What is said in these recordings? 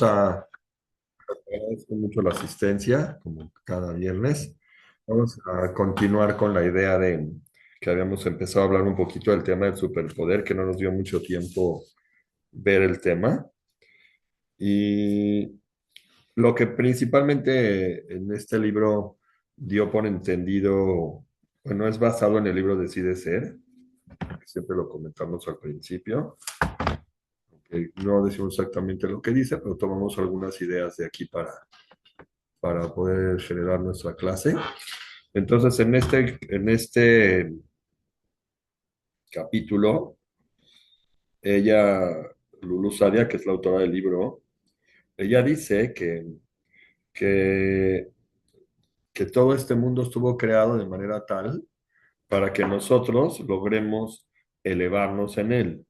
a agradezco mucho la asistencia, como cada viernes. Vamos a continuar con la idea de que habíamos empezado a hablar un poquito del tema del superpoder, que no nos dio mucho tiempo ver el tema. Y lo que principalmente en este libro dio por entendido, bueno, es basado en el libro Decide Ser, que siempre lo comentamos al principio, que no decimos exactamente lo que dice, pero tomamos algunas ideas de aquí para poder generar nuestra clase. Entonces, en este capítulo, ella, Lulu Sadia, que es la autora del libro, ella dice que, que todo este mundo estuvo creado de manera tal para que nosotros logremos elevarnos en él.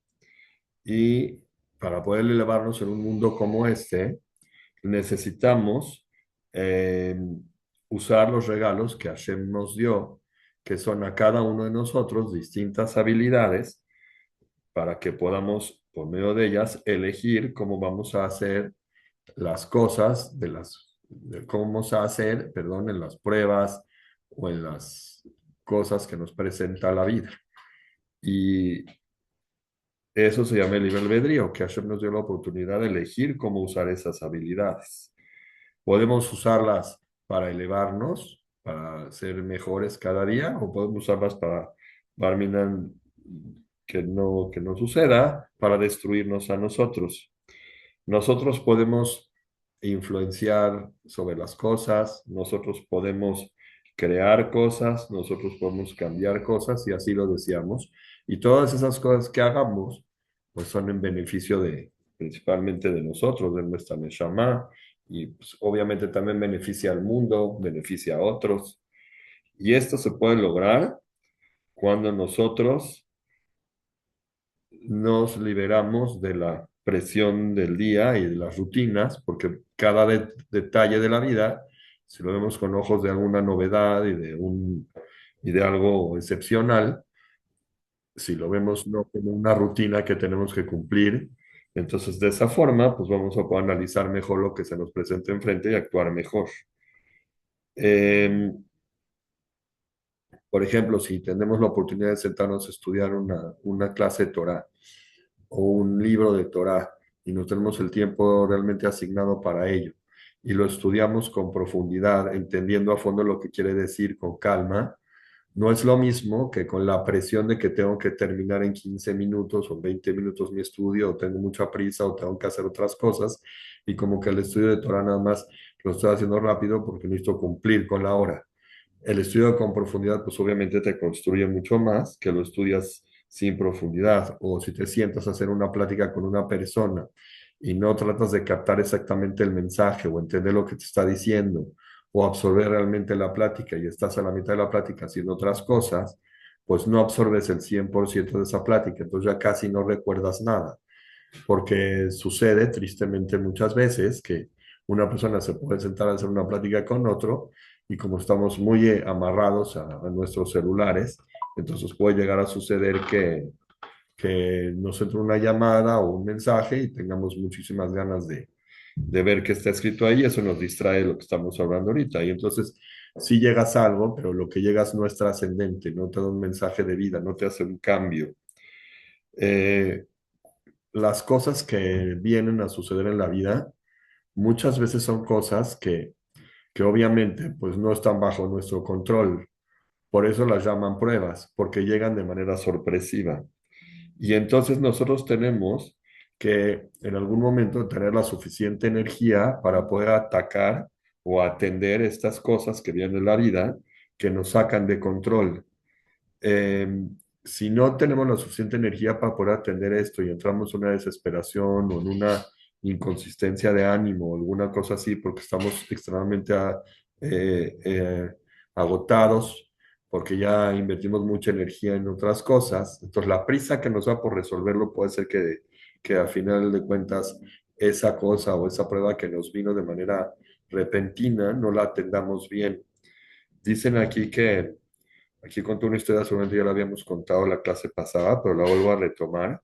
Y para poder elevarnos en un mundo como este, necesitamos eh, usar los regalos que Hashem nos dio, que son a cada uno de nosotros distintas habilidades para que podamos, por medio de ellas, elegir cómo vamos a hacer las cosas, cómo vamos a hacer, perdón, en las pruebas o en las cosas que nos presenta la vida. Y eso se llama el libre albedrío, que Hashem nos dio la oportunidad de elegir cómo usar esas habilidades. Podemos usarlas para elevarnos, para ser mejores cada día, o podemos usarlas para barminan que no suceda, para destruirnos a nosotros. Nosotros podemos influenciar sobre las cosas, nosotros podemos crear cosas, nosotros podemos cambiar cosas, si así lo deseamos. Y todas esas cosas que hagamos, pues son en beneficio principalmente de nosotros, de nuestra Neshama, y pues, obviamente también beneficia al mundo, beneficia a otros. Y esto se puede lograr cuando nosotros nos liberamos de la presión del día y de las rutinas, porque cada detalle de la vida, si lo vemos con ojos de alguna novedad y de algo excepcional, si lo vemos no como una rutina que tenemos que cumplir, entonces de esa forma, pues vamos a poder analizar mejor lo que se nos presenta enfrente y actuar mejor. Eh, por ejemplo, si tenemos la oportunidad de sentarnos a estudiar una clase de Torah, o un libro de Torah y no tenemos el tiempo realmente asignado para ello y lo estudiamos con profundidad, entendiendo a fondo lo que quiere decir con calma, no es lo mismo que con la presión de que tengo que terminar en 15 minutos o 20 minutos mi estudio, o tengo mucha prisa o tengo que hacer otras cosas y como que el estudio de Torah nada más lo estoy haciendo rápido porque necesito cumplir con la hora. El estudio con profundidad, pues obviamente te construye mucho más que lo estudias sin profundidad. O si te sientas a hacer una plática con una persona y no tratas de captar exactamente el mensaje o entender lo que te está diciendo o absorber realmente la plática y estás a la mitad de la plática haciendo otras cosas, pues no absorbes el 100% de esa plática, entonces ya casi no recuerdas nada, porque sucede tristemente muchas veces que una persona se puede sentar a hacer una plática con otro y como estamos muy amarrados a nuestros celulares, entonces puede llegar a suceder que nos entre una llamada o un mensaje y tengamos muchísimas ganas de ver qué está escrito ahí, eso nos distrae de lo que estamos hablando ahorita. Y entonces sí llegas a algo, pero lo que llegas no es trascendente, no te da un mensaje de vida, no te hace un cambio. Eh, las cosas que vienen a suceder en la vida muchas veces son cosas que obviamente pues no están bajo nuestro control. Por eso las llaman pruebas, porque llegan de manera sorpresiva. Y entonces nosotros tenemos que en algún momento tener la suficiente energía para poder atacar o atender estas cosas que vienen en la vida que nos sacan de control. Eh, si no tenemos la suficiente energía para poder atender esto y entramos en una desesperación o en una inconsistencia de ánimo o alguna cosa así porque estamos extremadamente eh, eh, agotados, porque ya invertimos mucha energía en otras cosas, entonces la prisa que nos da por resolverlo puede ser que a final de cuentas esa cosa o esa prueba que nos vino de manera repentina no la atendamos bien. Dicen aquí contó una historia, seguramente ya la habíamos contado la clase pasada, pero la vuelvo a retomar.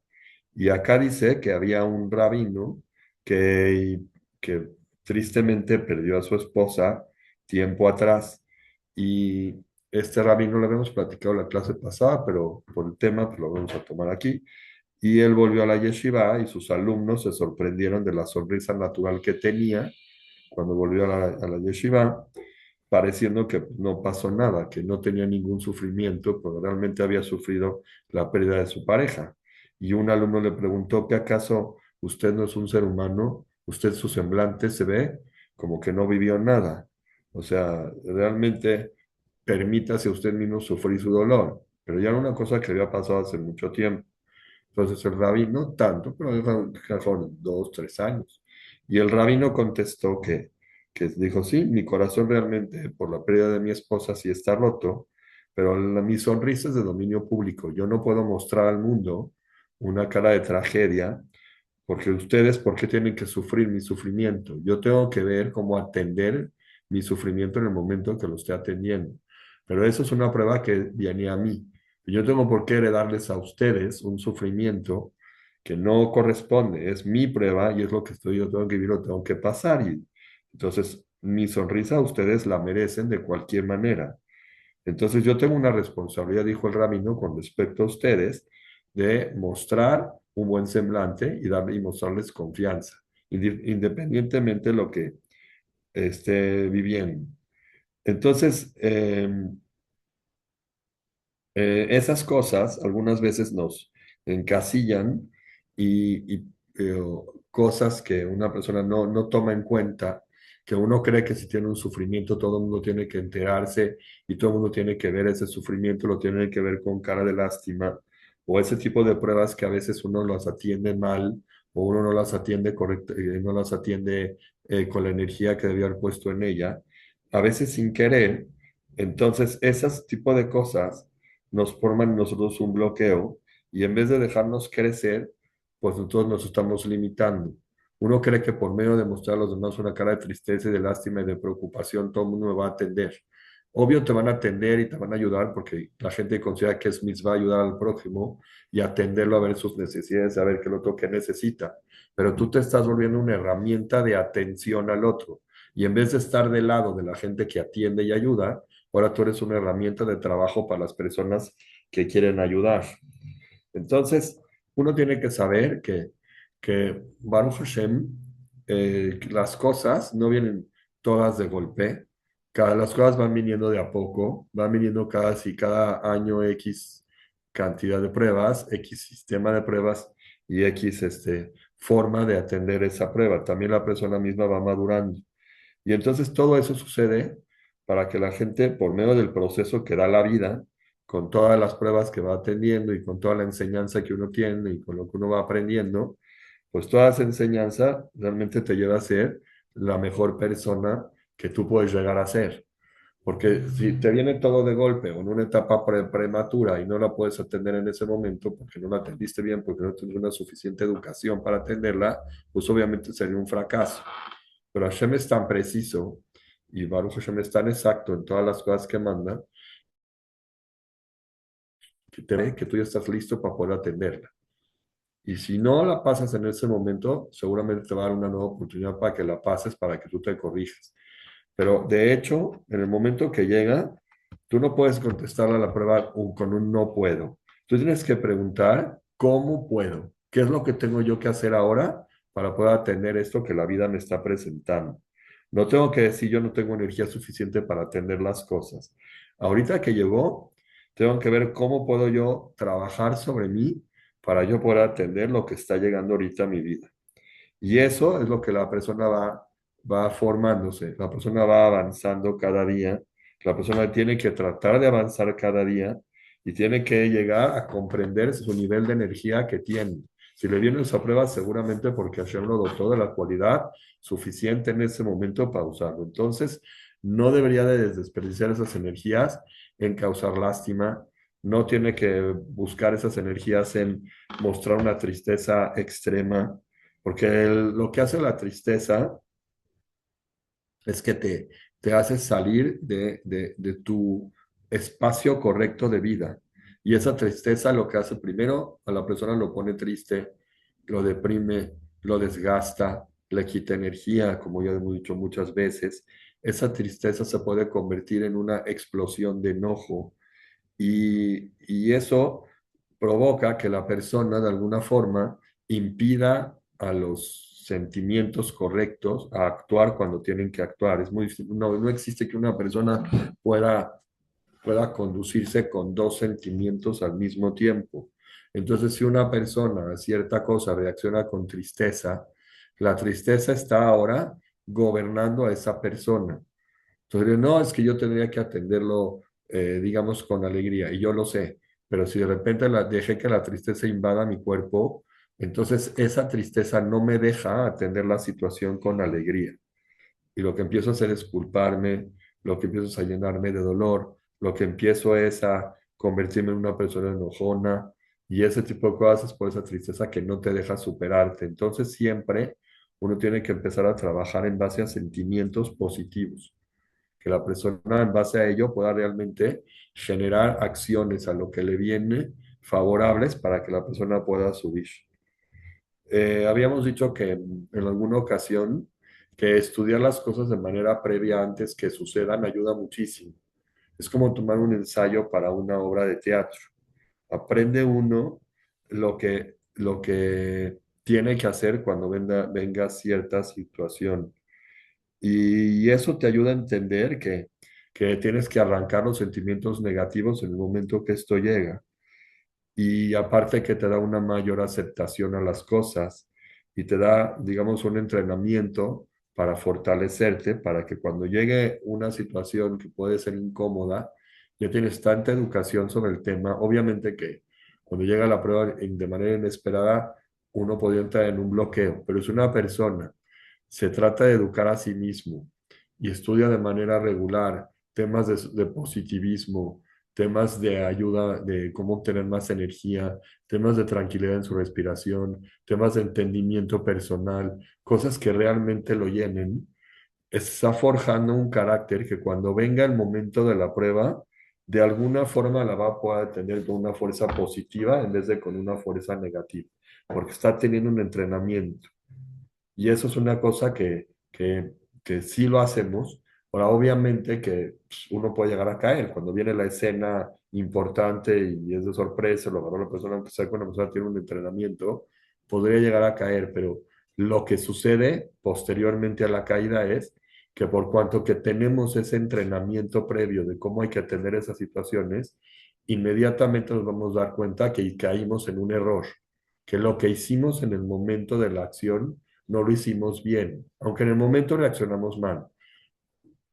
Y acá dice que había un rabino que que tristemente perdió a su esposa tiempo atrás. Y este rabino lo habíamos platicado en la clase pasada, pero por el tema pues lo vamos a tomar aquí. Y él volvió a la yeshiva y sus alumnos se sorprendieron de la sonrisa natural que tenía cuando volvió a la yeshiva, pareciendo que no pasó nada, que no tenía ningún sufrimiento, pero realmente había sufrido la pérdida de su pareja. Y un alumno le preguntó que acaso usted no es un ser humano, usted su semblante se ve como que no vivió nada. O sea, realmente permítase usted mismo sufrir su dolor, pero ya era una cosa que había pasado hace mucho tiempo. Entonces el rabino, no tanto, pero dejaron 2, 3 años. Y el rabino contestó que dijo, sí, mi corazón realmente por la pérdida de mi esposa sí está roto, pero mi sonrisa es de dominio público. Yo no puedo mostrar al mundo una cara de tragedia porque ustedes, ¿por qué tienen que sufrir mi sufrimiento? Yo tengo que ver cómo atender mi sufrimiento en el momento que lo esté atendiendo. Pero eso es una prueba que viene a mí. Yo tengo por qué heredarles a ustedes un sufrimiento que no corresponde. Es mi prueba y es lo que estoy, yo tengo que vivir, lo tengo que pasar. Y entonces, mi sonrisa ustedes la merecen de cualquier manera. Entonces yo tengo una responsabilidad, dijo el rabino, con respecto a ustedes, de mostrar un buen semblante y, darle, y mostrarles confianza, independientemente de lo que esté viviendo. Entonces, esas cosas algunas veces nos encasillan y cosas que una persona no toma en cuenta, que uno cree que si tiene un sufrimiento todo el mundo tiene que enterarse y todo el mundo tiene que ver ese sufrimiento, lo tiene que ver con cara de lástima, o ese tipo de pruebas que a veces uno las atiende mal o uno no las atiende correcto, no las atiende con la energía que debía haber puesto en ella, a veces sin querer. Entonces, esas tipo de cosas nos forman en nosotros un bloqueo y en vez de dejarnos crecer, pues nosotros nos estamos limitando. Uno cree que por medio de mostrar a los demás una cara de tristeza y de lástima y de preocupación, todo el mundo me va a atender. Obvio te van a atender y te van a ayudar porque la gente considera que es va a ayudar al prójimo y atenderlo a ver sus necesidades, a ver qué es lo otro que necesita. Pero tú te estás volviendo una herramienta de atención al otro. Y en vez de estar del lado de la gente que atiende y ayuda, ahora tú eres una herramienta de trabajo para las personas que quieren ayudar. Entonces, uno tiene que saber que Baruch Hashem, las cosas no vienen todas de golpe. Las cosas van viniendo de a poco, van viniendo cada año X cantidad de pruebas, X sistema de pruebas y X forma de atender esa prueba. También la persona misma va madurando. Y entonces todo eso sucede para que la gente, por medio del proceso que da la vida, con todas las pruebas que va atendiendo y con toda la enseñanza que uno tiene y con lo que uno va aprendiendo, pues toda esa enseñanza realmente te lleva a ser la mejor persona que tú puedes llegar a ser. Porque si te viene todo de golpe o en una etapa prematura y no la puedes atender en ese momento porque no la atendiste bien, porque no tienes una suficiente educación para atenderla, pues obviamente sería un fracaso. Pero Hashem es tan preciso y Baruch Hashem es tan exacto en todas las cosas que manda que te ve que tú ya estás listo para poder atenderla. Y si no la pasas en ese momento, seguramente te va a dar una nueva oportunidad para que la pases, para que tú te corrijas. Pero de hecho, en el momento que llega, tú no puedes contestarle a la prueba con un no puedo. Tú tienes que preguntar, ¿cómo puedo? ¿Qué es lo que tengo yo que hacer ahora para poder atender esto que la vida me está presentando? No tengo que decir, yo no tengo energía suficiente para atender las cosas. Ahorita que llegó, tengo que ver cómo puedo yo trabajar sobre mí para yo poder atender lo que está llegando ahorita a mi vida. Y eso es lo que la persona va formándose, la persona va avanzando cada día, la persona tiene que tratar de avanzar cada día y tiene que llegar a comprender su nivel de energía que tiene. Si le viene esa prueba, seguramente porque Hashem lo dotó de la cualidad suficiente en ese momento para usarlo. Entonces, no debería de desperdiciar esas energías en causar lástima, no tiene que buscar esas energías en mostrar una tristeza extrema, porque lo que hace la tristeza es que te hace salir de tu espacio correcto de vida. Y esa tristeza lo que hace primero a la persona lo pone triste, lo deprime, lo desgasta, le quita energía, como ya hemos dicho muchas veces. Esa tristeza se puede convertir en una explosión de enojo y eso provoca que la persona de alguna forma impida a los sentimientos correctos a actuar cuando tienen que actuar. No existe que una persona pueda conducirse con dos sentimientos al mismo tiempo. Entonces, si una persona a cierta cosa reacciona con tristeza, la tristeza está ahora gobernando a esa persona. Entonces, no, es que yo tendría que atenderlo, digamos, con alegría, y yo lo sé, pero si de repente dejé que la tristeza invada mi cuerpo, entonces esa tristeza no me deja atender la situación con alegría. Y lo que empiezo a hacer es culparme, lo que empiezo es a llenarme de dolor, lo que empiezo es a convertirme en una persona enojona, y ese tipo de cosas es por esa tristeza que no te deja superarte. Entonces, siempre uno tiene que empezar a trabajar en base a sentimientos positivos, que la persona en base a ello pueda realmente generar acciones a lo que le viene favorables para que la persona pueda subir. Habíamos dicho que en alguna ocasión que estudiar las cosas de manera previa antes que sucedan ayuda muchísimo. Es como tomar un ensayo para una obra de teatro. Aprende uno lo que tiene que hacer cuando venga cierta situación. Y eso te ayuda a entender que tienes que arrancar los sentimientos negativos en el momento que esto llega. Y aparte que te da una mayor aceptación a las cosas y te da, digamos, un entrenamiento para fortalecerte, para que cuando llegue una situación que puede ser incómoda, ya tienes tanta educación sobre el tema. Obviamente que cuando llega la prueba de manera inesperada, uno podría entrar en un bloqueo, pero es una persona, se trata de educar a sí mismo y estudia de manera regular temas de positivismo, temas de ayuda, de cómo obtener más energía, temas de tranquilidad en su respiración, temas de entendimiento personal, cosas que realmente lo llenen, está forjando un carácter que cuando venga el momento de la prueba, de alguna forma la va a poder tener con una fuerza positiva en vez de con una fuerza negativa, porque está teniendo un entrenamiento. Y eso es una cosa que sí lo hacemos. Ahora, obviamente que pues, uno puede llegar a caer. Cuando viene la escena importante y es de sorpresa, lo agarró la persona, aunque sea que una persona tiene un entrenamiento, podría llegar a caer, pero lo que sucede posteriormente a la caída es que por cuanto que tenemos ese entrenamiento previo de cómo hay que atender esas situaciones, inmediatamente nos vamos a dar cuenta que caímos en un error, que lo que hicimos en el momento de la acción no lo hicimos bien, aunque en el momento reaccionamos mal,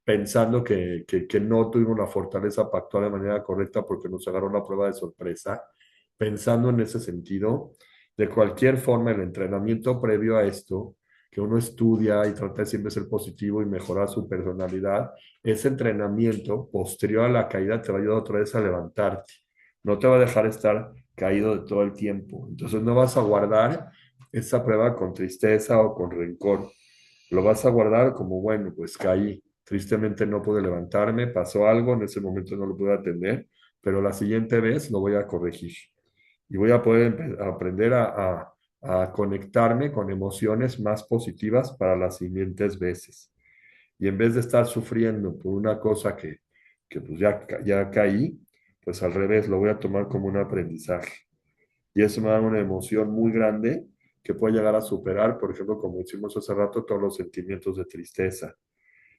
pensando que no tuvimos la fortaleza para actuar de manera correcta porque nos agarró la prueba de sorpresa, pensando en ese sentido, de cualquier forma, el entrenamiento previo a esto, que uno estudia y trata de siempre ser positivo y mejorar su personalidad, ese entrenamiento posterior a la caída te va a ayudar otra vez a levantarte, no te va a dejar estar caído de todo el tiempo, entonces no vas a guardar esa prueba con tristeza o con rencor, lo vas a guardar como, bueno, pues caí, tristemente no pude levantarme, pasó algo, en ese momento no lo pude atender, pero la siguiente vez lo voy a corregir y voy a poder aprender a conectarme con emociones más positivas para las siguientes veces. Y en vez de estar sufriendo por una cosa que pues ya caí, pues al revés, lo voy a tomar como un aprendizaje. Y eso me da una emoción muy grande que puede llegar a superar, por ejemplo, como hicimos hace rato, todos los sentimientos de tristeza.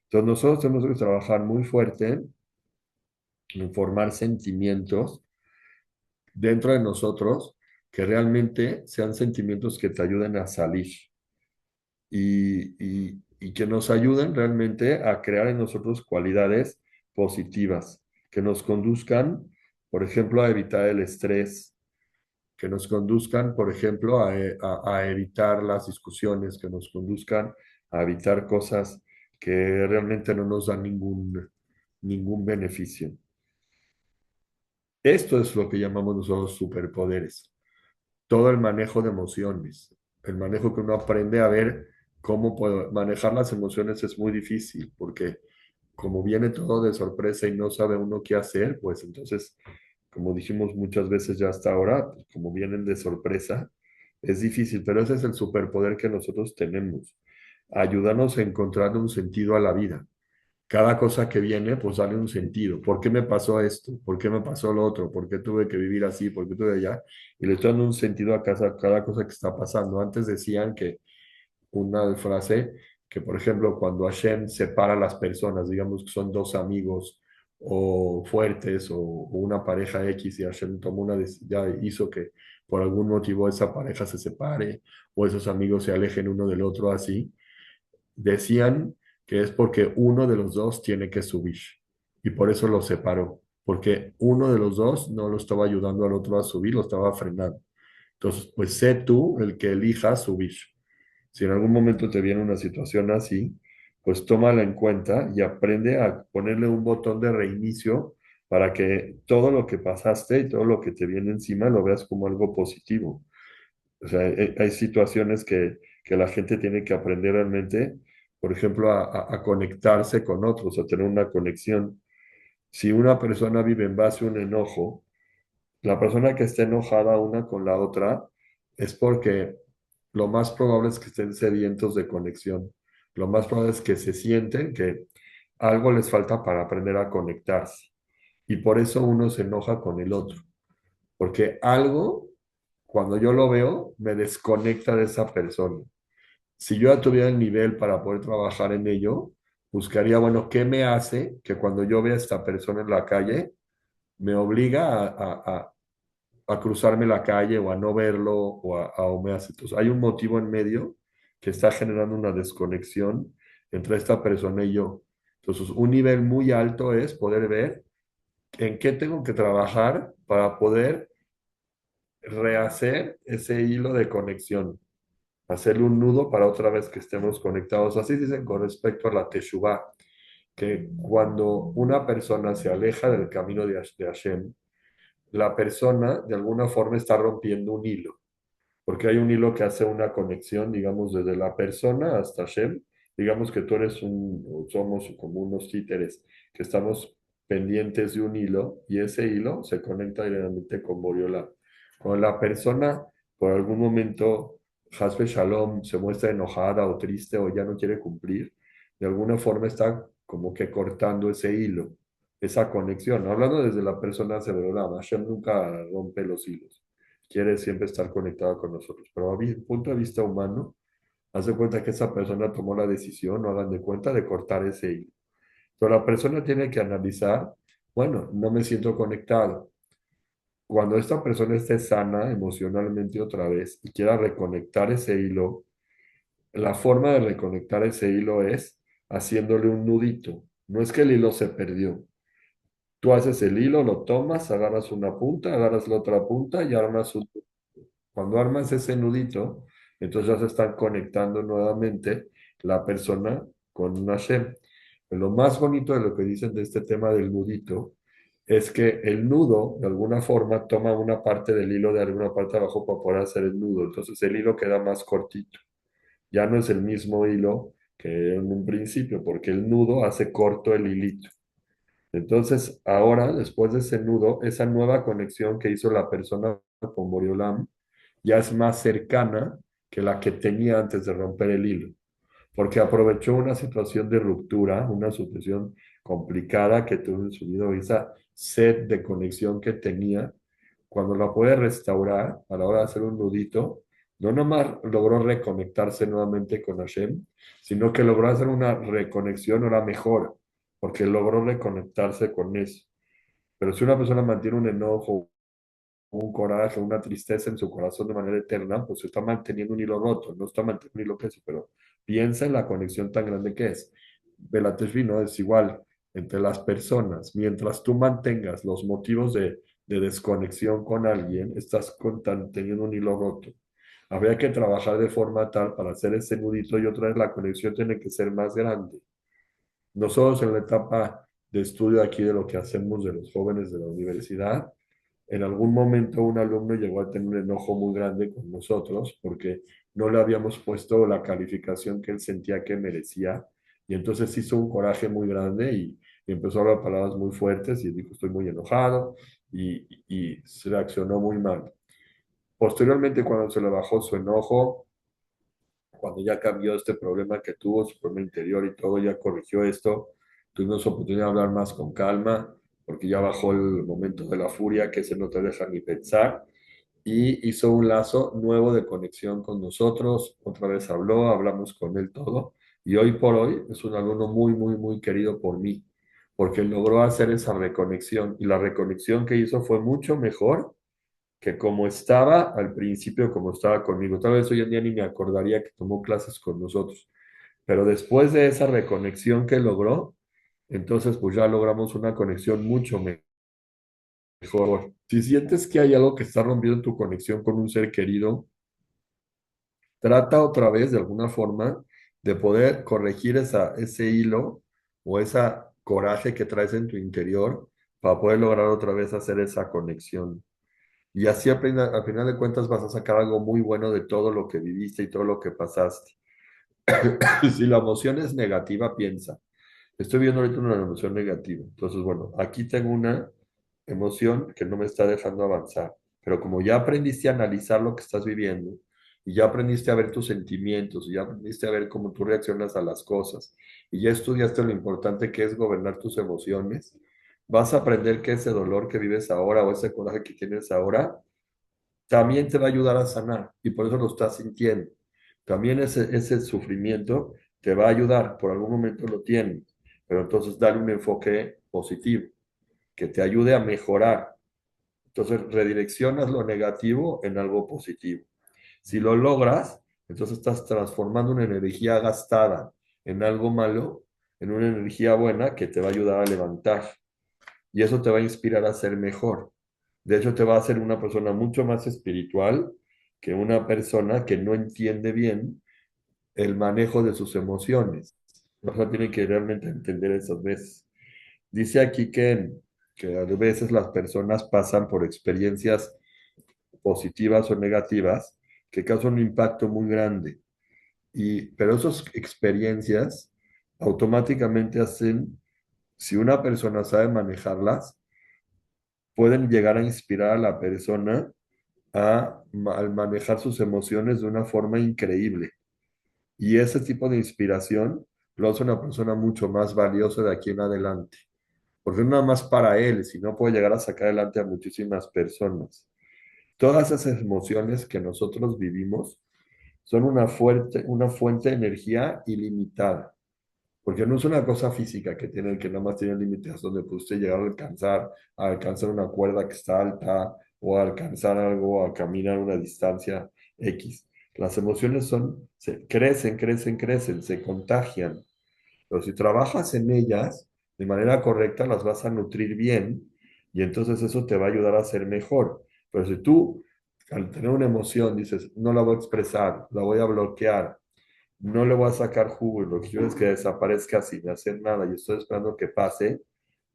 Entonces nosotros tenemos que trabajar muy fuerte en formar sentimientos dentro de nosotros que realmente sean sentimientos que te ayuden a salir y que nos ayuden realmente a crear en nosotros cualidades positivas, que nos conduzcan, por ejemplo, a evitar el estrés, que nos conduzcan, por ejemplo, a evitar las discusiones, que nos conduzcan a evitar cosas que realmente no nos dan ningún beneficio. Esto es lo que llamamos nosotros superpoderes. Todo el manejo de emociones, el manejo que uno aprende a ver cómo puedo manejar las emociones es muy difícil, porque como viene todo de sorpresa y no sabe uno qué hacer, pues entonces, como dijimos muchas veces ya hasta ahora, pues como vienen de sorpresa, es difícil, pero ese es el superpoder que nosotros tenemos. ayúdanos a encontrar un sentido a la vida. Cada cosa que viene, pues dale un sentido. ¿Por qué me pasó esto? ¿Por qué me pasó lo otro? ¿Por qué tuve que vivir así? ¿Por qué tuve allá? Y le estoy dando un sentido a cada cosa que está pasando. Antes decían que una frase que, por ejemplo, cuando Hashem separa a las personas, digamos que son dos amigos o fuertes o una pareja X y Hashem tomó ya hizo que por algún motivo esa pareja se separe o esos amigos se alejen uno del otro así, decían que es porque uno de los dos tiene que subir y por eso lo separó, porque uno de los dos no lo estaba ayudando al otro a subir, lo estaba frenando. Entonces, pues sé tú el que elija subir. Si en algún momento te viene una situación así, pues tómala en cuenta y aprende a ponerle un botón de reinicio para que todo lo que pasaste y todo lo que te viene encima lo veas como algo positivo. O sea, hay situaciones que la gente tiene que aprender realmente, por ejemplo, a conectarse con otros, a tener una conexión. Si una persona vive en base a un enojo, la persona que esté enojada una con la otra es porque lo más probable es que estén sedientos de conexión. Lo más probable es que se sienten que algo les falta para aprender a conectarse. Y por eso uno se enoja con el otro. Porque algo, cuando yo lo veo, me desconecta de esa persona. Si yo ya tuviera el nivel para poder trabajar en ello, buscaría, bueno, ¿qué me hace que cuando yo vea a esta persona en la calle, me obliga a cruzarme la calle o a no verlo o me hace. Entonces, hay un motivo en medio que está generando una desconexión entre esta persona y yo. Entonces, un nivel muy alto es poder ver en qué tengo que trabajar para poder rehacer ese hilo de conexión, hacerle un nudo para otra vez que estemos conectados. Así dicen con respecto a la Teshuvah, que cuando una persona se aleja del camino de Hashem, la persona de alguna forma está rompiendo un hilo, porque hay un hilo que hace una conexión, digamos, desde la persona hasta Shem. Digamos que tú eres o somos como unos títeres que estamos pendientes de un hilo y ese hilo se conecta directamente con Boriola. Cuando la persona por algún momento, Hasbe Shalom, se muestra enojada o triste o ya no quiere cumplir, de alguna forma está como que cortando ese hilo, esa conexión. Hablando desde la persona cerebral, Hashem nunca rompe los hilos, quiere siempre estar conectada con nosotros. Pero a mi punto de vista humano, haz de cuenta que esa persona tomó la decisión, no hagan de cuenta, de cortar ese hilo. Pero la persona tiene que analizar, bueno, no me siento conectado. Cuando esta persona esté sana emocionalmente otra vez y quiera reconectar ese hilo, la forma de reconectar ese hilo es haciéndole un nudito. No es que el hilo se perdió. Tú haces el hilo, lo tomas, agarras una punta, agarras la otra punta y armas un. Cuando armas ese nudito, entonces ya se están conectando nuevamente la persona con Hashem. Lo más bonito de lo que dicen de este tema del nudito es que el nudo, de alguna forma, toma una parte del hilo de alguna parte abajo para poder hacer el nudo. Entonces el hilo queda más cortito. Ya no es el mismo hilo que en un principio, porque el nudo hace corto el hilito. Entonces, ahora, después de ese nudo, esa nueva conexión que hizo la persona con Boriolam ya es más cercana que la que tenía antes de romper el hilo, porque aprovechó una situación de ruptura, una situación complicada que tuvo en su vida, esa sed de conexión que tenía, cuando la puede restaurar a la hora de hacer un nudito, no nomás logró reconectarse nuevamente con Hashem, sino que logró hacer una reconexión ahora mejor, porque logró reconectarse con eso. Pero si una persona mantiene un enojo, un coraje, una tristeza en su corazón de manera eterna, pues está manteniendo un hilo roto, no está manteniendo un hilo que es, pero piensa en la conexión tan grande que es. Belateshvi no es igual entre las personas. Mientras tú mantengas los motivos de desconexión con alguien, estás teniendo un hilo roto. Habría que trabajar de forma tal para hacer ese nudito y otra vez la conexión tiene que ser más grande. Nosotros en la etapa de estudio aquí de lo que hacemos de los jóvenes de la universidad, en algún momento un alumno llegó a tener un enojo muy grande con nosotros porque no le habíamos puesto la calificación que él sentía que merecía y entonces hizo un coraje muy grande y empezó a hablar palabras muy fuertes y dijo estoy muy enojado y se reaccionó muy mal. Posteriormente cuando se le bajó su enojo, cuando ya cambió este problema que tuvo, su problema interior y todo, ya corrigió esto, tuvimos oportunidad de hablar más con calma, porque ya bajó el momento de la furia, que ese no te deja ni pensar, y hizo un lazo nuevo de conexión con nosotros, otra vez habló, hablamos con él todo, y hoy por hoy es un alumno muy, muy, muy querido por mí, porque logró hacer esa reconexión, y la reconexión que hizo fue mucho mejor que como estaba al principio, como estaba conmigo. Tal vez hoy en día ni me acordaría que tomó clases con nosotros, pero después de esa reconexión que logró, entonces pues ya logramos una conexión mucho mejor. Si sientes que hay algo que está rompiendo tu conexión con un ser querido, trata otra vez de alguna forma de poder corregir ese hilo o esa coraje que traes en tu interior para poder lograr otra vez hacer esa conexión. Y así al final de cuentas vas a sacar algo muy bueno de todo lo que viviste y todo lo que pasaste. Si la emoción es negativa, piensa. Estoy viendo ahorita una emoción negativa. Entonces, bueno, aquí tengo una emoción que no me está dejando avanzar. Pero como ya aprendiste a analizar lo que estás viviendo y ya aprendiste a ver tus sentimientos y ya aprendiste a ver cómo tú reaccionas a las cosas y ya estudiaste lo importante que es gobernar tus emociones, vas a aprender que ese dolor que vives ahora o ese coraje que tienes ahora también te va a ayudar a sanar y por eso lo estás sintiendo. También ese sufrimiento te va a ayudar, por algún momento lo tienes, pero entonces dale un enfoque positivo que te ayude a mejorar. Entonces redireccionas lo negativo en algo positivo. Si lo logras, entonces estás transformando una energía gastada en algo malo, en una energía buena que te va a ayudar a levantar y eso te va a inspirar a ser mejor. De hecho, te va a hacer una persona mucho más espiritual que una persona que no entiende bien el manejo de sus emociones. O sea, tiene que realmente entender esas veces. Dice aquí que a veces las personas pasan por experiencias positivas o negativas que causan un impacto muy grande. Pero esas experiencias automáticamente hacen, si una persona sabe manejarlas, pueden llegar a inspirar a la persona al manejar sus emociones de una forma increíble. Y ese tipo de inspiración lo hace una persona mucho más valiosa de aquí en adelante. Porque no nada más para él, sino puede llegar a sacar adelante a muchísimas personas. Todas esas emociones que nosotros vivimos son una fuente de energía ilimitada. Porque no es una cosa física que nada más tiene límites donde puede usted llegar a alcanzar una cuerda que está alta o a alcanzar algo, a caminar una distancia X. Las emociones crecen, crecen, crecen, se contagian. Pero si trabajas en ellas de manera correcta, las vas a nutrir bien y entonces eso te va a ayudar a ser mejor. Pero si tú, al tener una emoción, dices, no la voy a expresar, la voy a bloquear, no le voy a sacar jugo y lo que quiero es que desaparezca sin hacer nada y estoy esperando que pase,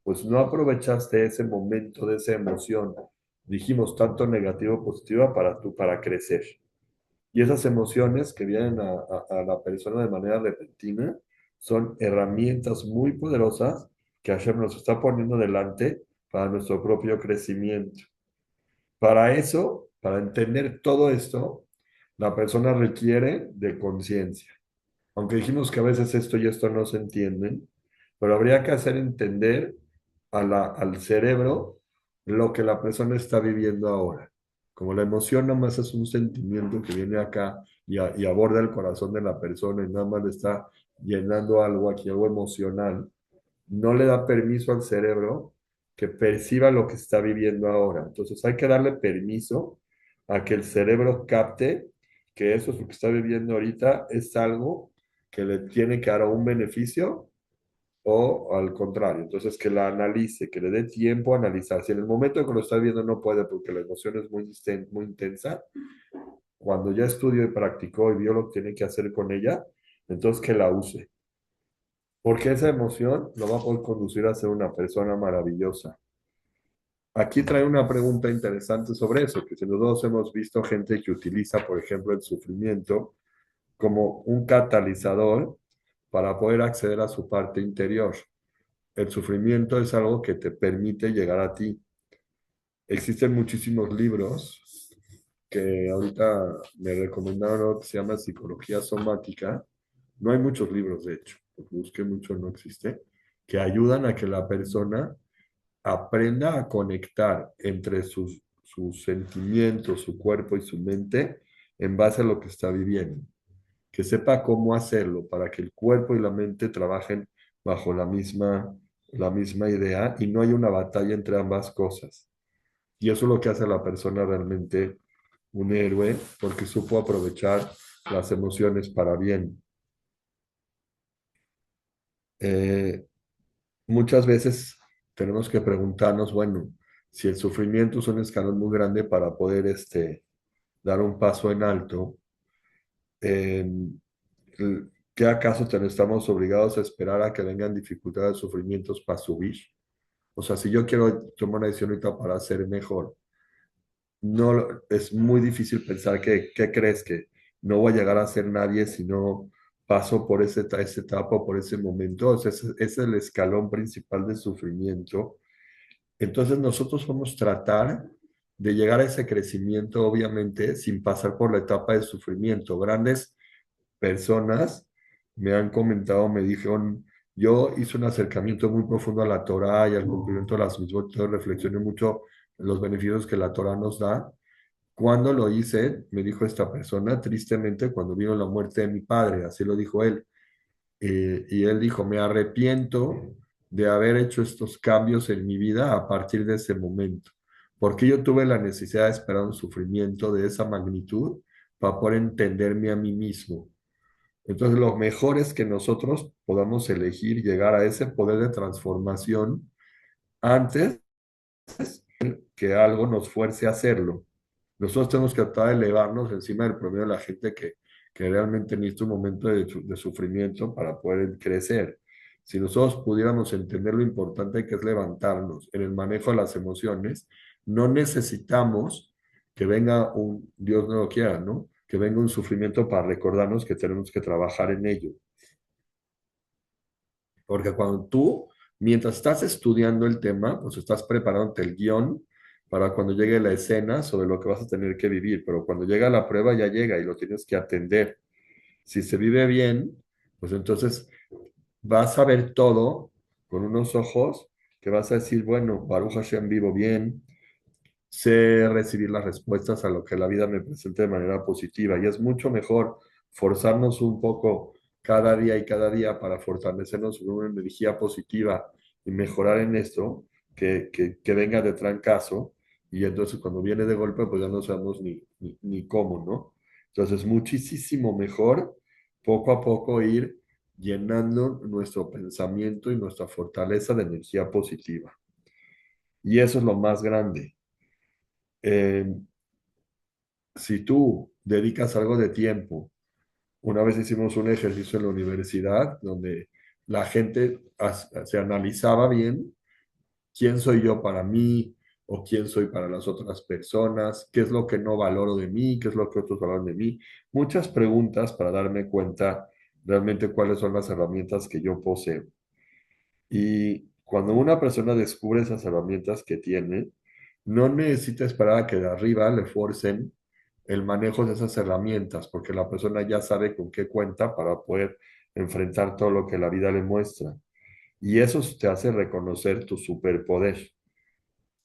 pues no aprovechaste ese momento de esa emoción. Dijimos tanto negativo, positiva para crecer. Y esas emociones que vienen a la persona de manera repentina son herramientas muy poderosas que Hashem nos está poniendo delante para nuestro propio crecimiento. Para eso, para entender todo esto, la persona requiere de conciencia. Aunque dijimos que a veces esto y esto no se entienden, pero habría que hacer entender al cerebro lo que la persona está viviendo ahora. Como la emoción nada más es un sentimiento que viene acá y aborda el corazón de la persona y nada más le está llenando algo aquí, algo emocional, no le da permiso al cerebro que perciba lo que está viviendo ahora. Entonces hay que darle permiso a que el cerebro capte que eso es lo que está viviendo ahorita, es algo que le tiene que dar un beneficio o al contrario. Entonces que la analice, que le dé tiempo a analizar. Si en el momento en que lo está viendo no puede porque la emoción es muy intensa, cuando ya estudió y practicó y vio lo que tiene que hacer con ella, entonces que la use. Porque esa emoción lo va a poder conducir a ser una persona maravillosa. Aquí trae una pregunta interesante sobre eso, que si nosotros hemos visto gente que utiliza, por ejemplo, el sufrimiento como un catalizador para poder acceder a su parte interior. El sufrimiento es algo que te permite llegar a ti. Existen muchísimos libros que ahorita me recomendaron algo que se llama psicología somática. No hay muchos libros, de hecho, porque busqué mucho, no existe, que ayudan a que la persona aprenda a conectar entre sus sentimientos, su cuerpo y su mente en base a lo que está viviendo. Que sepa cómo hacerlo para que el cuerpo y la mente trabajen bajo la misma idea y no haya una batalla entre ambas cosas. Y eso es lo que hace a la persona realmente un héroe, porque supo aprovechar las emociones para bien. Eh, Muchas veces tenemos que preguntarnos, bueno, si el sufrimiento es un escalón muy grande para poder dar un paso en alto, eh, ¿qué acaso estamos obligados a esperar a que vengan dificultades, sufrimientos para subir? O sea, si yo quiero tomar una decisión ahorita para ser mejor, no, es muy difícil pensar que, ¿qué crees? Que no voy a llegar a ser nadie si no paso por esa etapa o por ese momento. O sea, ese es el escalón principal de sufrimiento. Entonces nosotros vamos a tratar de llegar a ese crecimiento, obviamente, sin pasar por la etapa de sufrimiento. Grandes personas me han comentado, me dijeron, yo hice un acercamiento muy profundo a la Torá y al cumplimiento de las mitzvot, reflexioné mucho en los beneficios que la Torá nos da. Cuando lo hice, me dijo esta persona, tristemente, cuando vino la muerte de mi padre, así lo dijo él. Y él dijo, me arrepiento de haber hecho estos cambios en mi vida a partir de ese momento, porque yo tuve la necesidad de esperar un sufrimiento de esa magnitud para poder entenderme a mí mismo. Entonces, lo mejor es que nosotros podamos elegir llegar a ese poder de transformación antes que algo nos fuerce a hacerlo. Nosotros tenemos que tratar de elevarnos encima del promedio de la gente que realmente necesita un momento de sufrimiento para poder crecer. Si nosotros pudiéramos entender lo importante que es levantarnos en el manejo de las emociones, no necesitamos que venga un, Dios no lo quiera, ¿no? Que venga un sufrimiento para recordarnos que tenemos que trabajar en ello. Porque cuando tú, mientras estás estudiando el tema, pues estás preparándote el guión para cuando llegue la escena sobre lo que vas a tener que vivir, pero cuando llega la prueba ya llega y lo tienes que atender. Si se vive bien, pues entonces vas a ver todo con unos ojos que vas a decir, bueno, Baruch Hashem, vivo bien, sé recibir las respuestas a lo que la vida me presenta de manera positiva. Y es mucho mejor forzarnos un poco cada día para fortalecernos con una energía positiva y mejorar en esto, que venga de trancazo. Y entonces cuando viene de golpe, pues ya no sabemos ni cómo, ¿no? Entonces, muchísimo mejor poco a poco ir llenando nuestro pensamiento y nuestra fortaleza de energía positiva. Y eso es lo más grande. Eh, si tú dedicas algo de tiempo, una vez hicimos un ejercicio en la universidad donde la gente se analizaba bien quién soy yo para mí o quién soy para las otras personas, qué es lo que no valoro de mí, qué es lo que otros valoran de mí. Muchas preguntas para darme cuenta realmente cuáles son las herramientas que yo poseo. Y cuando una persona descubre esas herramientas que tiene, no necesita esperar a que de arriba le forcen el manejo de esas herramientas, porque la persona ya sabe con qué cuenta para poder enfrentar todo lo que la vida le muestra. Y eso te hace reconocer tu superpoder.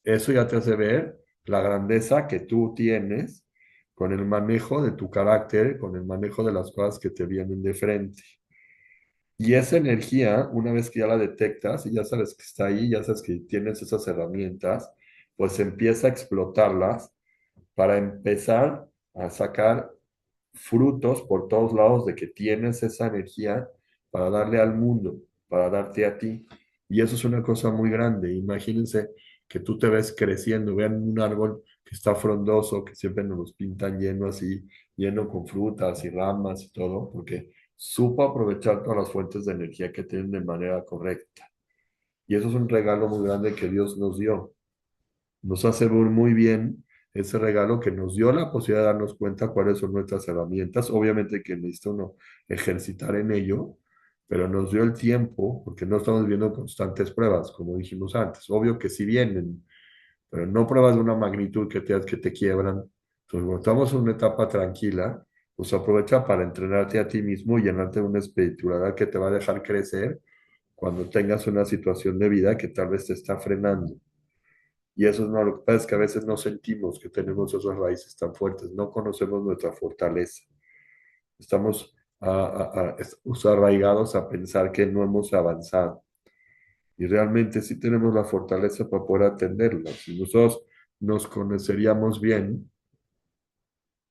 Eso ya te hace ver la grandeza que tú tienes con el manejo de tu carácter, con el manejo de las cosas que te vienen de frente. Y esa energía, una vez que ya la detectas y ya sabes que está ahí, ya sabes que tienes esas herramientas, pues empieza a explotarlas para empezar a sacar frutos por todos lados de que tienes esa energía para darle al mundo, para darte a ti. Y eso es una cosa muy grande. Imagínense que tú te ves creciendo, vean un árbol que está frondoso, que siempre nos los pintan lleno así, lleno con frutas y ramas y todo, porque supo aprovechar todas las fuentes de energía que tienen de manera correcta. Y eso es un regalo muy grande que Dios nos dio. Nos hace ver muy bien ese regalo que nos dio la posibilidad de darnos cuenta cuáles son nuestras herramientas. Obviamente que necesita uno ejercitar en ello, pero nos dio el tiempo, porque no estamos viendo constantes pruebas, como dijimos antes. Obvio que sí vienen, pero no pruebas de una magnitud que te quiebran. Entonces, cuando estamos en una etapa tranquila, pues aprovecha para entrenarte a ti mismo y llenarte de una espiritualidad que te va a dejar crecer cuando tengas una situación de vida que tal vez te está frenando. Y eso no, lo que pasa es que a veces no sentimos que tenemos esas raíces tan fuertes, no conocemos nuestra fortaleza. Estamos arraigados a pensar que no hemos avanzado. Y realmente sí tenemos la fortaleza para poder atenderla. Si nosotros nos conoceríamos bien,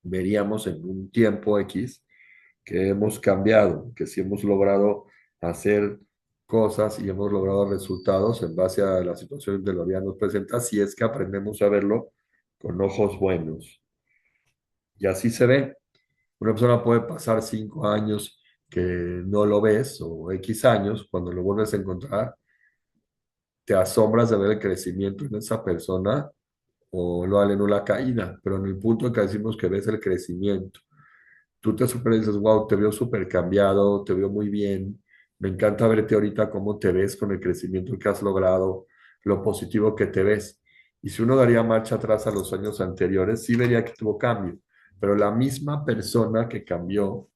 veríamos en un tiempo X que hemos cambiado, que sí hemos logrado hacer cosas y hemos logrado resultados en base a la situación de la vida nos presenta, si es que aprendemos a verlo con ojos buenos. Y así se ve. Una persona puede pasar 5 años que no lo ves o X años, cuando lo vuelves a encontrar, te asombras de ver el crecimiento en esa persona o lo vale no la caída, pero en el punto en que decimos que ves el crecimiento. Tú te super dices, wow, te veo súper cambiado, te veo muy bien, me encanta verte ahorita cómo te ves con el crecimiento que has logrado, lo positivo que te ves. Y si uno daría marcha atrás a los años anteriores, sí vería que tuvo cambio, pero la misma persona que cambió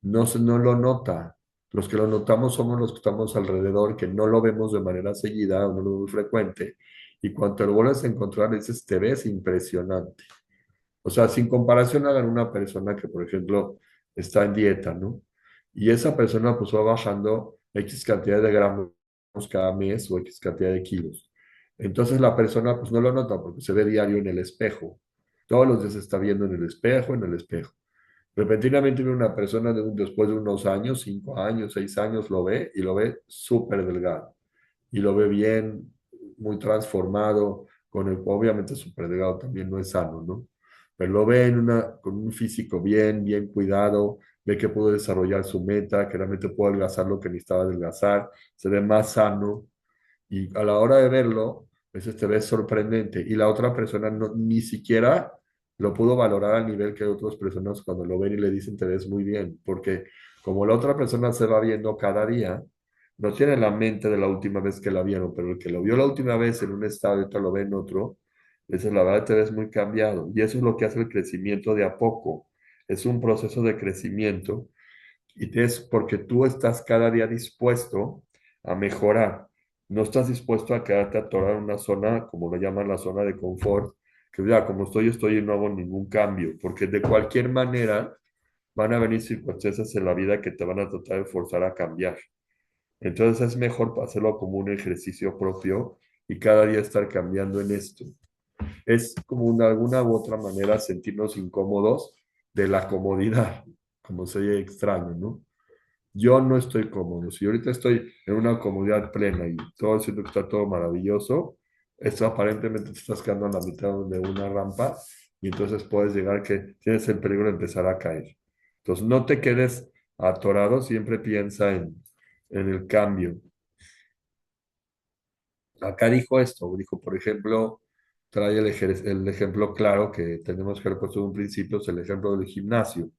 no lo nota. Los que lo notamos somos los que estamos alrededor, que no lo vemos de manera seguida o no lo vemos frecuente. Y cuando te lo vuelves a encontrar, dices, te ves impresionante. O sea, sin comparación hagan una persona que, por ejemplo, está en dieta, ¿no? Y esa persona pues va bajando X cantidad de gramos cada mes o X cantidad de kilos. Entonces la persona pues no lo nota porque se ve diario en el espejo. Todos los días se está viendo en el espejo, en el espejo. Repentinamente ve una persona después de unos años, 5 años, 6 años, lo ve y lo ve súper delgado y lo ve bien, muy transformado, obviamente súper delgado también no es sano, ¿no? Pero lo ve con un físico bien, bien cuidado, ve que pudo desarrollar su meta, que realmente pudo adelgazar lo que necesitaba adelgazar, se ve más sano, y a la hora de verlo, eso te ves sorprendente. Y la otra persona ni siquiera lo pudo valorar al nivel que otras personas cuando lo ven y le dicen te ves muy bien. Porque como la otra persona se va viendo cada día, no tiene la mente de la última vez que la vieron, pero el que lo vio la última vez en un estado y ahorita lo ve en otro, esa es la verdad, te ves muy cambiado. Y eso es lo que hace el crecimiento de a poco. Es un proceso de crecimiento y es porque tú estás cada día dispuesto a mejorar. No estás dispuesto a quedarte atorado en una zona, como lo llaman la zona de confort, que ya como estoy y no hago ningún cambio, porque de cualquier manera van a venir circunstancias en la vida que te van a tratar de forzar a cambiar. Entonces es mejor hacerlo como un ejercicio propio y cada día estar cambiando en esto. Es como de alguna u otra manera sentirnos incómodos de la comodidad, como sería extraño, ¿no? Yo no estoy cómodo. Si ahorita estoy en una comodidad plena y todo siento que está todo maravilloso, esto aparentemente te estás quedando en la mitad de una rampa y entonces puedes llegar que tienes el peligro de empezar a caer. Entonces no te quedes atorado, siempre piensa en el cambio. Acá dijo esto, dijo, por ejemplo, trae el ejemplo claro que tenemos que haber puesto en un principio, es el ejemplo del gimnasio.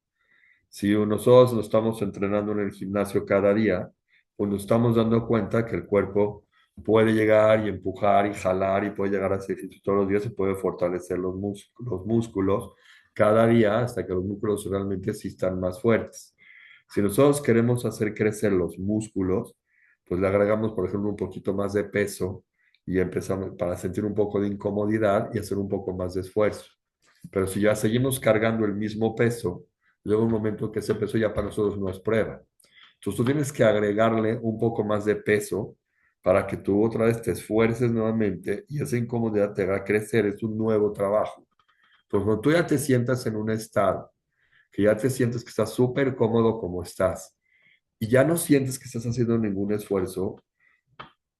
Si nosotros nos estamos entrenando en el gimnasio cada día, pues nos estamos dando cuenta que el cuerpo puede llegar y empujar y jalar y puede llegar a hacer ejercicio todos los días y puede fortalecer los músculos cada día hasta que los músculos realmente sí están más fuertes. Si nosotros queremos hacer crecer los músculos, pues le agregamos, por ejemplo, un poquito más de peso y empezamos para sentir un poco de incomodidad y hacer un poco más de esfuerzo. Pero si ya seguimos cargando el mismo peso, llega un momento que ese peso ya para nosotros no es prueba. Entonces tú tienes que agregarle un poco más de peso para que tú otra vez te esfuerces nuevamente y esa incomodidad te haga crecer. Es un nuevo trabajo. Pues cuando tú ya te sientas en un estado, que ya te sientes que estás súper cómodo como estás y ya no sientes que estás haciendo ningún esfuerzo,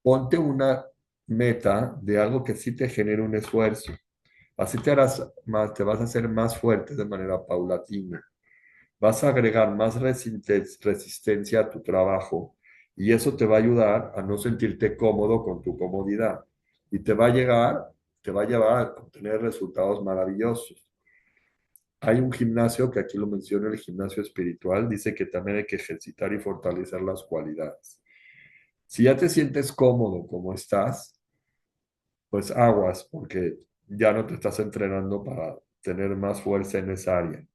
ponte una meta de algo que sí te genere un esfuerzo. Así te harás más, te vas a hacer más fuerte de manera paulatina. Vas a agregar más resistencia a tu trabajo y eso te va a ayudar a no sentirte cómodo con tu comodidad y te va a llevar a obtener resultados maravillosos. Hay un gimnasio que aquí lo menciono, el gimnasio espiritual, dice que también hay que ejercitar y fortalecer las cualidades. Si ya te sientes cómodo como estás, pues aguas, porque ya no te estás entrenando para tener más fuerza en esa área.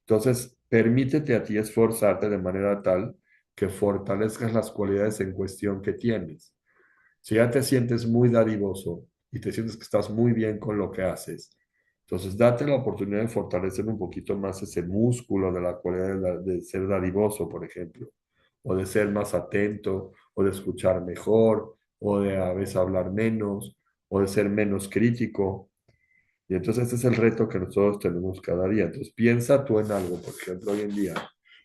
Entonces, permítete a ti esforzarte de manera tal que fortalezcas las cualidades en cuestión que tienes. Si ya te sientes muy dadivoso y te sientes que estás muy bien con lo que haces, entonces date la oportunidad de fortalecer un poquito más ese músculo de la cualidad de ser dadivoso, por ejemplo, o de ser más atento, o de escuchar mejor, o de a veces hablar menos, o de ser menos crítico. Y entonces este es el reto que nosotros tenemos cada día. Entonces piensa tú en algo, por ejemplo, hoy en día,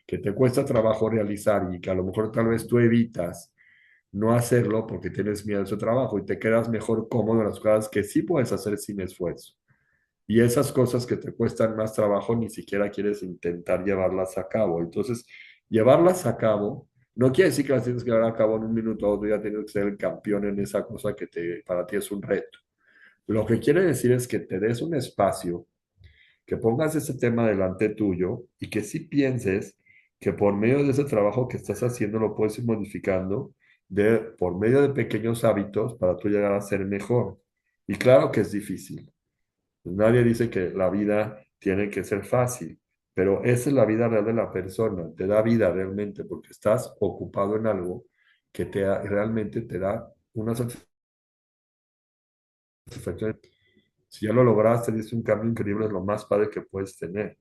que te cuesta trabajo realizar y que a lo mejor tal vez tú evitas no hacerlo porque tienes miedo a ese trabajo y te quedas mejor cómodo en las cosas que sí puedes hacer sin esfuerzo. Y esas cosas que te cuestan más trabajo ni siquiera quieres intentar llevarlas a cabo. Entonces, llevarlas a cabo no quiere decir que las tienes que llevar a cabo en un minuto o otro, ya tienes que ser el campeón en esa cosa que para ti es un reto. Lo que quiere decir es que te des un espacio, que pongas ese tema delante tuyo y que sí pienses que por medio de ese trabajo que estás haciendo lo puedes ir modificando por medio de pequeños hábitos para tú llegar a ser mejor. Y claro que es difícil. Nadie dice que la vida tiene que ser fácil, pero esa es la vida real de la persona. Te da vida realmente porque estás ocupado en algo que realmente te da una satisfacción. Si ya lo lograste, es un cambio increíble, es lo más padre que puedes tener.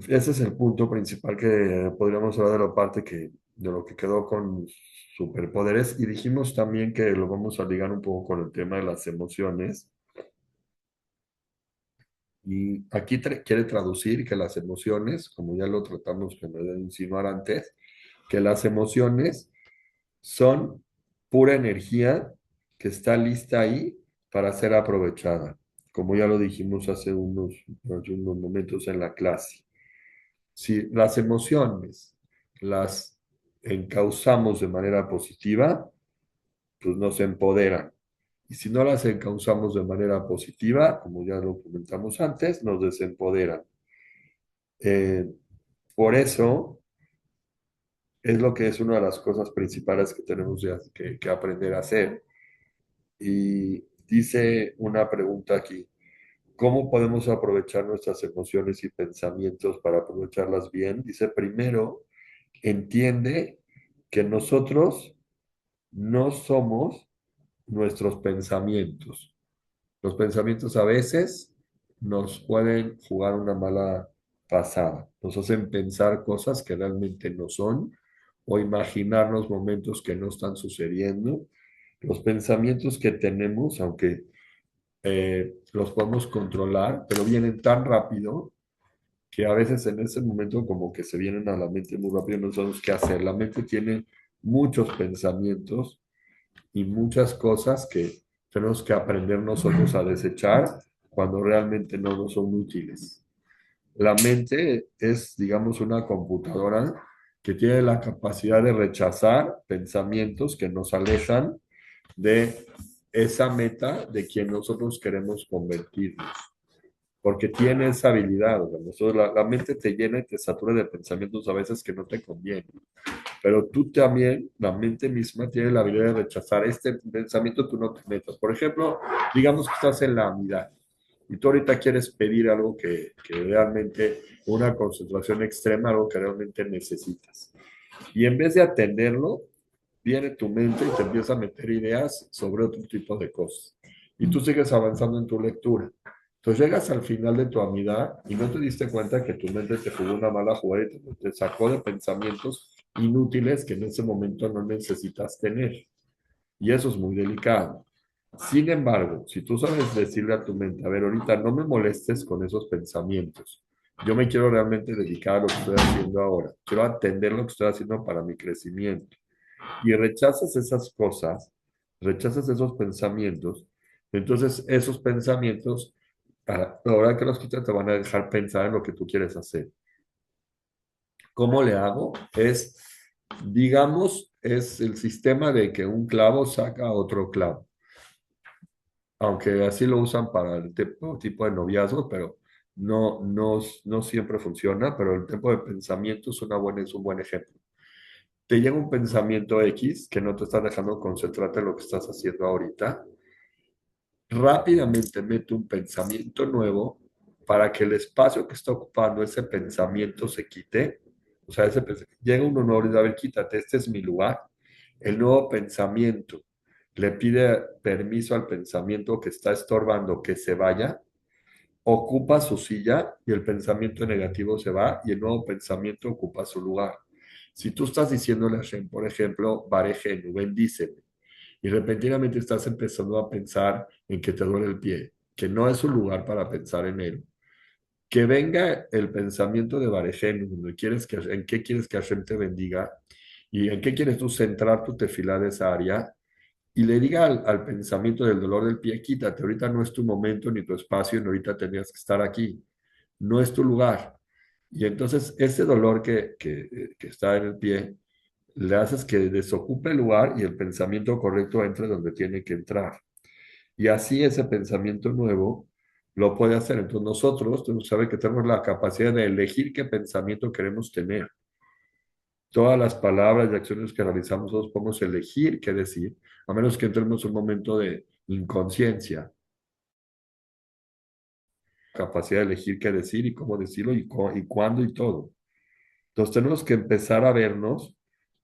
Ese es el punto principal que podríamos hablar de la parte de lo que quedó con superpoderes. Y dijimos también que lo vamos a ligar un poco con el tema de las emociones. Y aquí quiere traducir que las emociones, como ya lo tratamos de insinuar antes, que las emociones son pura energía que está lista ahí para ser aprovechada, como ya lo dijimos hace unos momentos en la clase. Si las emociones las encauzamos de manera positiva, pues nos empoderan. Y si no las encauzamos de manera positiva, como ya lo comentamos antes, nos desempoderan. Eh, por eso es lo que es una de las cosas principales que tenemos que aprender a hacer. Y dice una pregunta aquí, ¿cómo podemos aprovechar nuestras emociones y pensamientos para aprovecharlas bien? Dice, primero, entiende que nosotros no somos nuestros pensamientos. Los pensamientos a veces nos pueden jugar una mala pasada, nos hacen pensar cosas que realmente no son o imaginarnos momentos que no están sucediendo. Los pensamientos que tenemos, aunque los podemos controlar, pero vienen tan rápido que a veces en ese momento como que se vienen a la mente muy rápido, no sabemos qué hacer. La mente tiene muchos pensamientos y muchas cosas que tenemos que aprender nosotros a desechar cuando realmente no nos son útiles. La mente es, digamos, una computadora que tiene la capacidad de rechazar pensamientos que nos alejan de esa meta de quien nosotros queremos convertirnos, porque tiene esa habilidad. O sea, la mente te llena y te satura de pensamientos a veces que no te convienen. Pero tú también, la mente misma tiene la habilidad de rechazar este pensamiento, tú no te metas. Por ejemplo, digamos que estás en la unidad y tú ahorita quieres pedir algo que realmente, una concentración extrema, algo que realmente necesitas. Y en vez de atenderlo, viene tu mente y te empieza a meter ideas sobre otro tipo de cosas. Y tú sigues avanzando en tu lectura. Entonces llegas al final de tu amidad y no te diste cuenta que tu mente te jugó una mala jugada y te sacó de pensamientos inútiles que en ese momento no necesitas tener. Y eso es muy delicado. Sin embargo, si tú sabes decirle a tu mente, a ver, ahorita no me molestes con esos pensamientos. Yo me quiero realmente dedicar a lo que estoy haciendo ahora. Quiero atender lo que estoy haciendo para mi crecimiento y rechazas esas cosas, rechazas esos pensamientos, entonces esos pensamientos, a la hora que los quitas, te van a dejar pensar en lo que tú quieres hacer. ¿Cómo le hago? Digamos, es el sistema de que un clavo saca otro clavo, aunque así lo usan para el tipo de noviazgo, pero no siempre funciona, pero el tipo de pensamiento es un buen ejemplo. Te llega un pensamiento X que no te está dejando concentrarte en lo que estás haciendo ahorita, rápidamente mete un pensamiento nuevo para que el espacio que está ocupando ese pensamiento se quite. O sea, llega uno nuevo y dice, a ver, quítate, este es mi lugar. El nuevo pensamiento le pide permiso al pensamiento que está estorbando que se vaya, ocupa su silla y el pensamiento negativo se va y el nuevo pensamiento ocupa su lugar. Si tú estás diciéndole a Hashem, por ejemplo, Barejenu, bendíceme, y repentinamente estás empezando a pensar en que te duele el pie, que no es un lugar para pensar en él, que venga el pensamiento de Barejenu, en qué quieres que Hashem te bendiga y en qué quieres tú centrar tu tefilá de esa área, y le diga al pensamiento del dolor del pie, quítate, ahorita no es tu momento ni tu espacio, ni ahorita tenías que estar aquí, no es tu lugar. Y entonces ese dolor que está en el pie, le haces que desocupe el lugar y el pensamiento correcto entre donde tiene que entrar. Y así ese pensamiento nuevo lo puede hacer. Entonces nosotros tenemos que saber que tenemos la capacidad de elegir qué pensamiento queremos tener. Todas las palabras y acciones que realizamos, nosotros podemos elegir qué decir, a menos que entremos en un momento de inconsciencia, capacidad de elegir qué decir y cómo decirlo y cuándo y todo. Entonces tenemos que empezar a vernos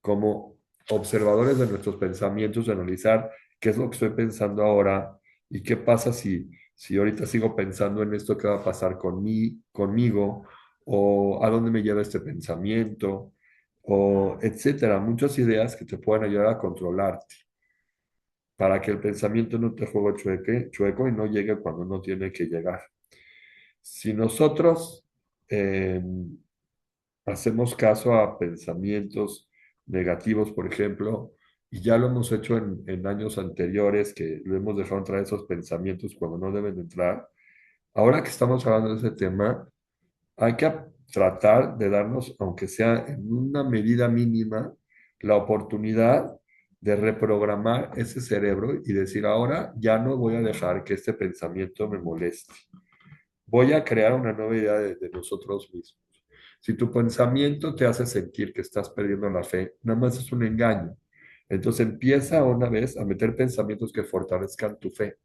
como observadores de nuestros pensamientos, de analizar qué es lo que estoy pensando ahora y qué pasa si ahorita sigo pensando en esto, qué va a pasar conmigo, o a dónde me lleva este pensamiento, o etcétera. Muchas ideas que te pueden ayudar a controlarte para que el pensamiento no te juegue chueco y no llegue cuando no tiene que llegar. Si nosotros hacemos caso a pensamientos negativos, por ejemplo, y ya lo hemos hecho en años anteriores, que lo hemos dejado entrar esos pensamientos cuando no deben entrar. Ahora que estamos hablando de ese tema, hay que tratar de darnos, aunque sea en una medida mínima, la oportunidad de reprogramar ese cerebro y decir, ahora ya no voy a dejar que este pensamiento me moleste. Voy a crear una nueva idea de nosotros mismos. Si tu pensamiento te hace sentir que estás perdiendo la fe, nada más es un engaño. Entonces empieza una vez a meter pensamientos que fortalezcan tu fe.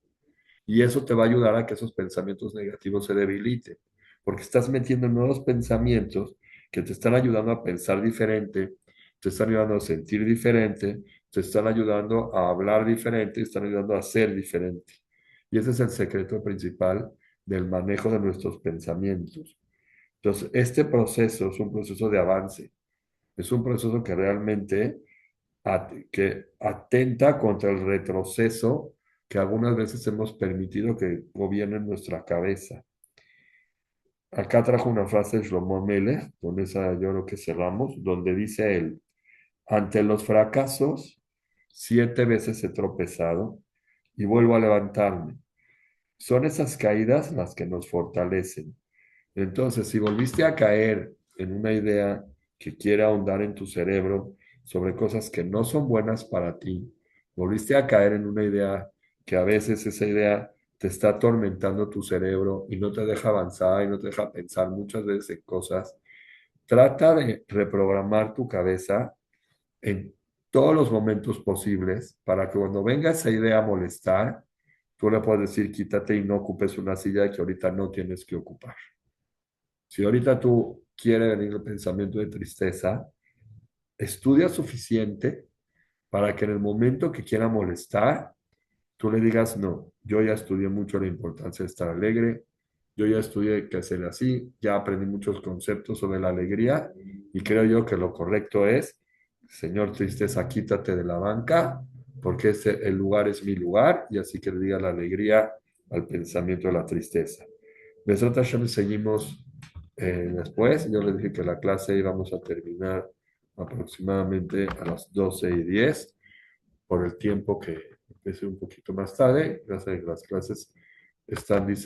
Y eso te va a ayudar a que esos pensamientos negativos se debiliten. Porque estás metiendo nuevos pensamientos que te están ayudando a pensar diferente, te están ayudando a sentir diferente, te están ayudando a hablar diferente, te están ayudando a ser diferente. Y ese es el secreto principal del manejo de nuestros pensamientos. Entonces, este proceso es un proceso de avance, es un proceso que realmente que atenta contra el retroceso que algunas veces hemos permitido que gobierne en nuestra cabeza. Acá trajo una frase de Shlomo Melech, con esa yo creo que cerramos, donde dice él, ante los fracasos, 7 veces he tropezado y vuelvo a levantarme. Son esas caídas las que nos fortalecen. Entonces, si volviste a caer en una idea que quiere ahondar en tu cerebro sobre cosas que no son buenas para ti, volviste a caer en una idea que a veces esa idea te está atormentando tu cerebro y no te deja avanzar y no te deja pensar muchas veces en cosas, trata de reprogramar tu cabeza en todos los momentos posibles para que cuando venga esa idea a molestar, tú le puedes decir quítate y no ocupes una silla que ahorita no tienes que ocupar. Si ahorita tú quieres venir el pensamiento de tristeza, estudia suficiente para que en el momento que quiera molestar, tú le digas, no, yo ya estudié mucho la importancia de estar alegre, yo ya estudié que hacer así, ya aprendí muchos conceptos sobre la alegría y creo yo que lo correcto es, señor tristeza, quítate de la banca, porque el lugar es mi lugar y así que le diga la alegría al pensamiento de la tristeza. Besrat Hashem seguimos después. Yo les dije que la clase íbamos a terminar aproximadamente a las 12:10 por el tiempo que empecé un poquito más tarde. Gracias a que las clases están diseñadas